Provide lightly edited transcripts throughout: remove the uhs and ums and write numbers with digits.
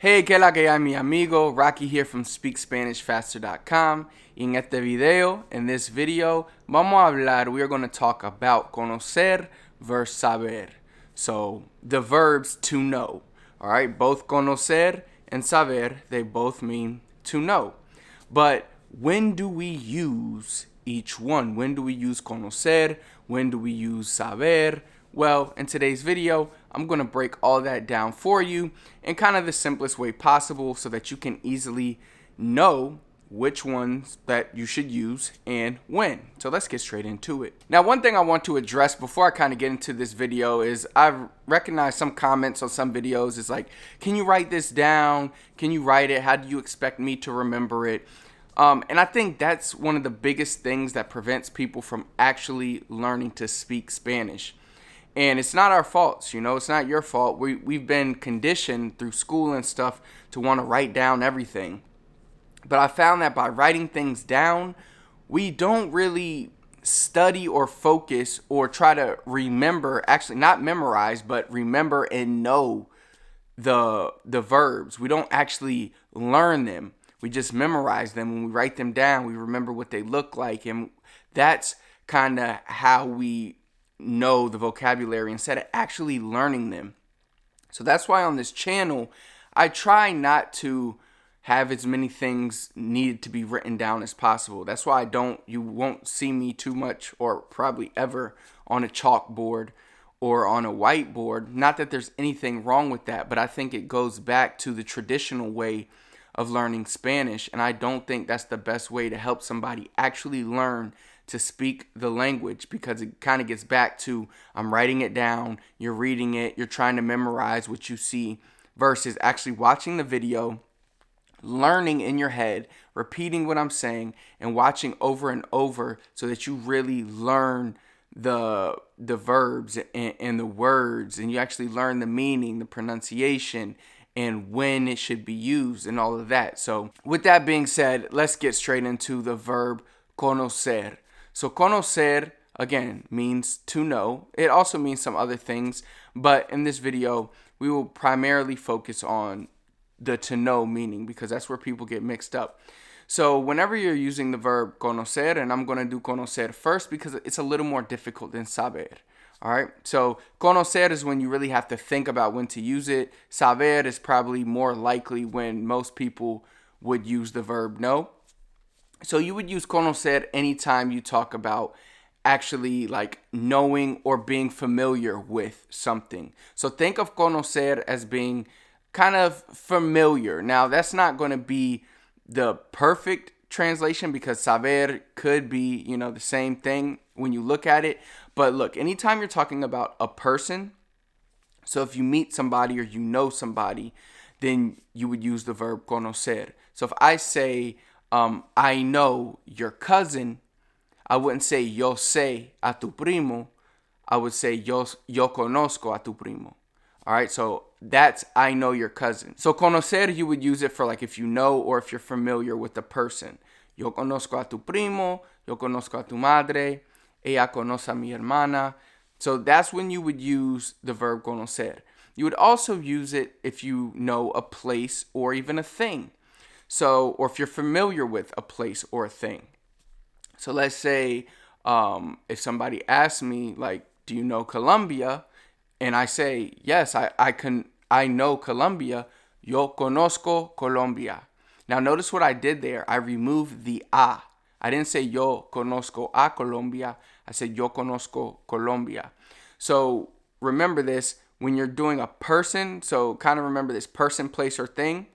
Hey, que la que hay, mi amigo? Rocky here from SpeakSpanishFaster.com. En este video, in this video, vamos a hablar, we are going to talk about conocer versus saber. So, the verbs to know. Alright, both conocer and saber, they both mean to know. But when do we use each one? When do we use conocer? When do we use saber? Well, in today's video, I'm going to break all that down for you in kind of the simplest way possible so that you can easily know which ones that you should use and when. So let's get straight into it. Now, one thing I want to address before I kind of get into this video is I've recognized some comments on some videos. It's like, can you write this down? Can you write it? How do you expect me to remember it? And I think that's one of the biggest things that prevents people from actually learning to speak Spanish. And it's not our faults, it's not your fault. We've been conditioned through school and stuff to want to write down everything. But I found that by writing things down, we don't really study or focus or try to remember, actually not memorize, but remember and know the verbs. We don't actually learn them. We just memorize them. When we write them down, we remember what they look like. And that's kind of how we know the vocabulary instead of actually learning them. So that's why on this channel, I try not to have as many things needed to be written down as possible. That's why you won't see me too much or probably ever on a chalkboard or on a whiteboard. Not that there's anything wrong with that, but I think it goes back to the traditional way of learning Spanish, and I don't think that's the best way to help somebody actually learn to speak the language, because it kind of gets back to I'm writing it down, you're reading it, you're trying to memorize what you see versus actually watching the video, learning in your head, repeating what I'm saying, and watching over and over so that you really learn the verbs and the words, and you actually learn the meaning, the pronunciation, and when it should be used and all of that. So with that being said, let's get straight into the verb conocer. So conocer, again, means to know. It also means some other things, but in this video, we will primarily focus on the to know meaning because that's where people get mixed up. So whenever you're using the verb conocer, and I'm going to do conocer first because it's a little more difficult than saber. All right, so conocer is when you really have to think about when to use it. Saber is probably more likely when most people would use the verb know. So you would use conocer anytime you talk about actually like knowing or being familiar with something. So think of conocer as being kind of familiar. Now, that's not going to be the perfect translation because saber could be, the same thing when you look at it. But look, anytime you're talking about a person, so if you meet somebody or you know somebody, then you would use the verb conocer. So if I say, I know your cousin, I wouldn't say yo sé a tu primo. I would say yo conozco a tu primo. All right, so that's I know your cousin. So conocer, you would use it for like if you know or if you're familiar with the person. Yo conozco a tu primo, yo conozco a tu madre, ella conoce a mi hermana. So that's when you would use the verb conocer. You would also use it if you know a place or even a thing. So, or if you're familiar with a place or a thing. So let's say if somebody asks me, like, do you know Colombia? And I say, yes, I know Colombia. Yo conozco Colombia. Now notice what I did there. I removed the a. I didn't say yo conozco a Colombia. I said yo conozco Colombia. So remember this when you're doing a person. So kind of remember this person, place, or thing.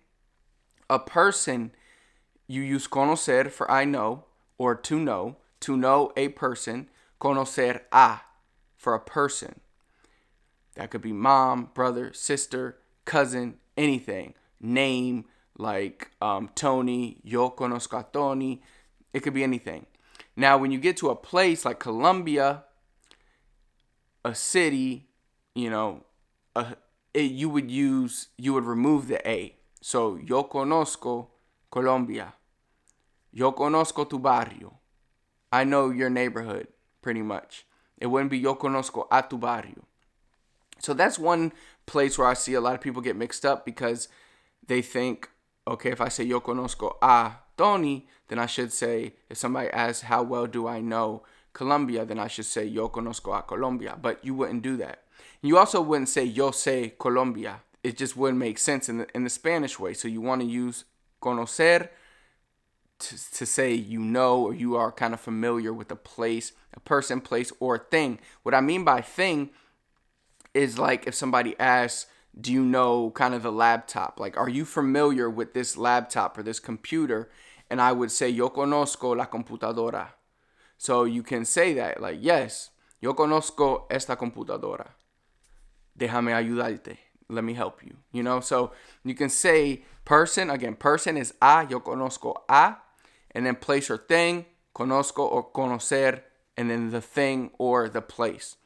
A person, you use conocer for I know or to know a person. Conocer a for a person. That could be mom, brother, sister, cousin, anything. Name, like Tony, yo conozco a Tony. It could be anything. Now, when you get to a place like Colombia, a city, you would remove the a. So, yo conozco Colombia. Yo conozco tu barrio. I know your neighborhood, pretty much. It wouldn't be yo conozco a tu barrio. So that's one place where I see a lot of people get mixed up because they think, okay, if I say yo conozco a Tony, then I should say, if somebody asks how well do I know Colombia, then I should say yo conozco a Colombia. But you wouldn't do that. You also wouldn't say yo sé Colombia. It just wouldn't make sense in the Spanish way. So you want to use conocer to say you know, or you are kind of familiar with a place, a person, place, or a thing. What I mean by thing is like if somebody asks, do you know kind of the laptop? Like, are you familiar with this laptop or this computer? And I would say, yo conozco la computadora. So you can say that, like, yes, yo conozco esta computadora. Déjame ayudarte. Let me help you. You know, so you can say person. Again, person is a, yo conozco a. And then place or thing, conozco or conocer, and then the thing or the place.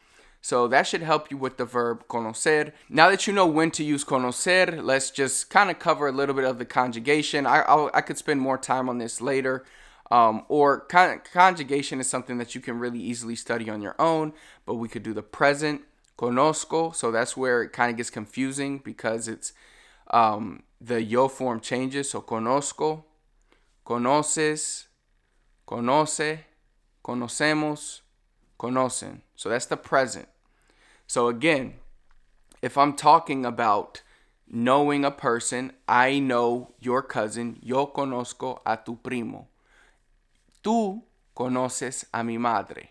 So that should help you with the verb conocer. Now that you know when to use conocer, let's just kind of cover a little bit of the conjugation. I could spend more time on this later. Conjugation is something that you can really easily study on your own, but we could do the present, conozco. So that's where it kind of gets confusing because it's the yo form changes. So conozco, conoces, conoce, conocemos, conocen. So that's the present. So again, if I'm talking about knowing a person, I know your cousin. Yo conozco a tu primo. Tú conoces a mi madre.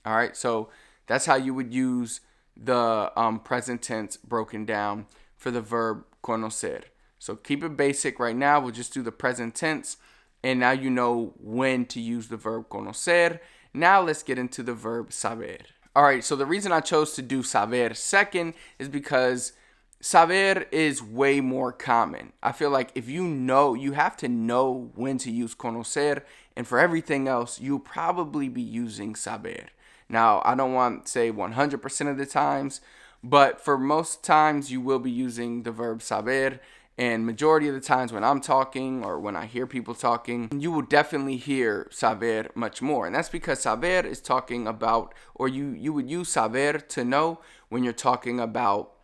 All right, so that's how you would use the present tense broken down for the verb conocer. So keep it basic right now. We'll just do the present tense. And now you know when to use the verb conocer. Now let's get into the verb saber. All right, so the reason I chose to do saber second is because saber is way more common. I feel like if you know, you have to know when to use conocer, and for everything else, you'll probably be using saber. Now, I don't want to say 100% of the times, but for most times, you will be using the verb saber. And majority of the times when I'm talking or when I hear people talking, you will definitely hear saber much more. And that's because saber is talking about, or you would use saber to know when you're talking about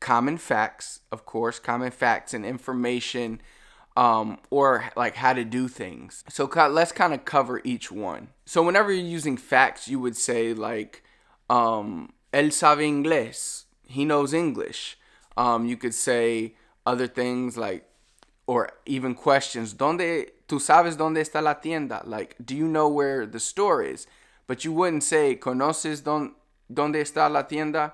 common facts, of course, common facts and information, or like how to do things. So let's kind of cover each one. So whenever you're using facts, you would say like, él sabe inglés. He knows English. You could say other things like, or even questions. ¿Tú sabes dónde está la tienda? Like, do you know where the store is? But you wouldn't say, ¿conoces dónde está la tienda?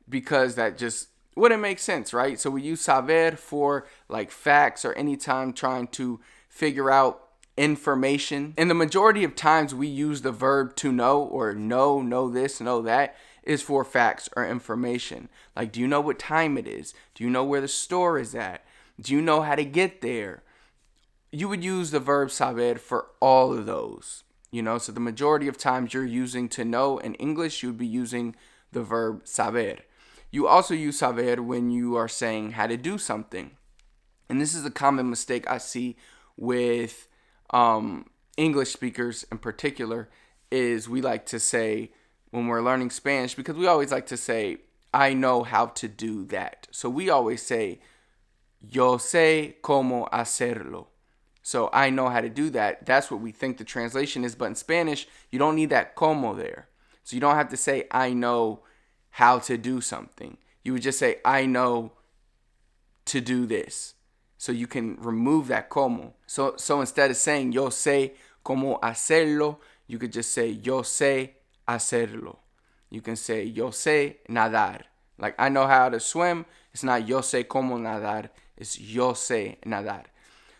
Because that just wouldn't make sense, right? So we use saber for like facts or anytime trying to figure out information. And the majority of times we use the verb to know or know this, know that is for facts or information. Like, do you know what time it is? Do you know where the store is at? Do you know how to get there? You would use the verb saber for all of those, you know? So the majority of times you're using to know in English, you would be using the verb saber. You also use saber when you are saying how to do something. And this is a common mistake I see with English speakers in particular, is we like to say, when we're learning Spanish, because we always like to say, I know how to do that. So we always say, yo sé cómo hacerlo. So I know how to do that. That's what we think the translation is. But in Spanish, you don't need that como there. So you don't have to say, I know how to do something. You would just say, I know to do this. So you can remove that como. So instead of saying, yo sé cómo hacerlo, you could just say, yo sé hacerlo. You can say yo sé nadar. Like, I know how to swim. It's not yo sé cómo nadar. It's yo sé nadar.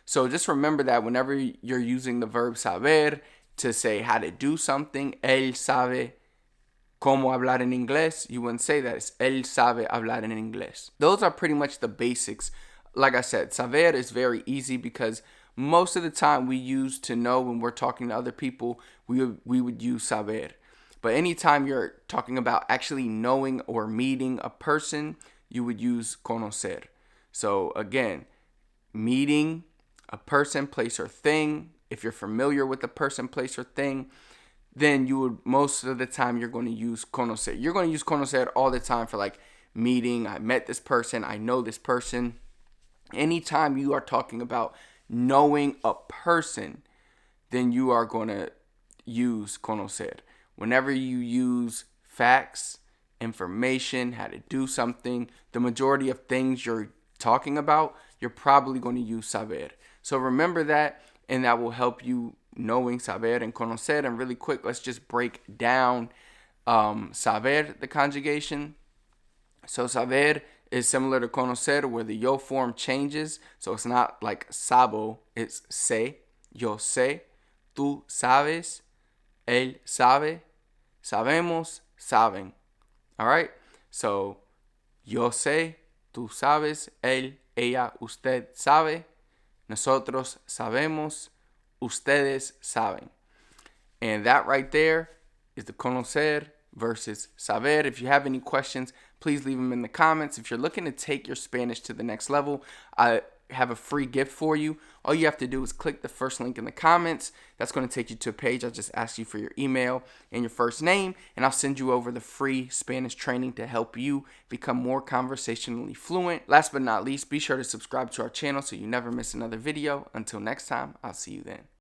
So just remember that whenever you're using the verb saber to say how to do something, él sabe cómo hablar en inglés, you wouldn't say that. It's él sabe hablar en inglés. Those are pretty much the basics. Like I said, saber is very easy because most of the time we use to know when we're talking to other people, we would use saber. But anytime you're talking about actually knowing or meeting a person, you would use conocer. So again, meeting a person, place, or thing. If you're familiar with the person, place, or thing, then you would, most of the time, you're going to use conocer. You're going to use conocer all the time for like meeting. I met this person. I know this person. Anytime you are talking about knowing a person, then you are going to use conocer. Whenever you use facts, information, how to do something, the majority of things you're talking about, you're probably going to use saber. So remember that, and that will help you knowing saber and conocer. And really quick, let's just break down saber, the conjugation. So saber is similar to conocer, where the yo form changes. So it's not like sabo, it's sé, yo sé, tú sabes, él sabe, sabemos, saben. All right? So yo sé, tú sabes, él, ella, usted sabe, nosotros sabemos, ustedes saben. And that right there is the conocer versus saber. If you have any questions, please leave them in the comments. If you're looking to take your Spanish to the next level, I have a free gift for you. All you have to do is click the first link in the comments. That's going to take you to a page. I'll just ask you for your email and your first name, and I'll send you over the free Spanish training to help you become more conversationally fluent. Last but not least, be sure to subscribe to our channel so you never miss another video. Until next time, I'll see you then.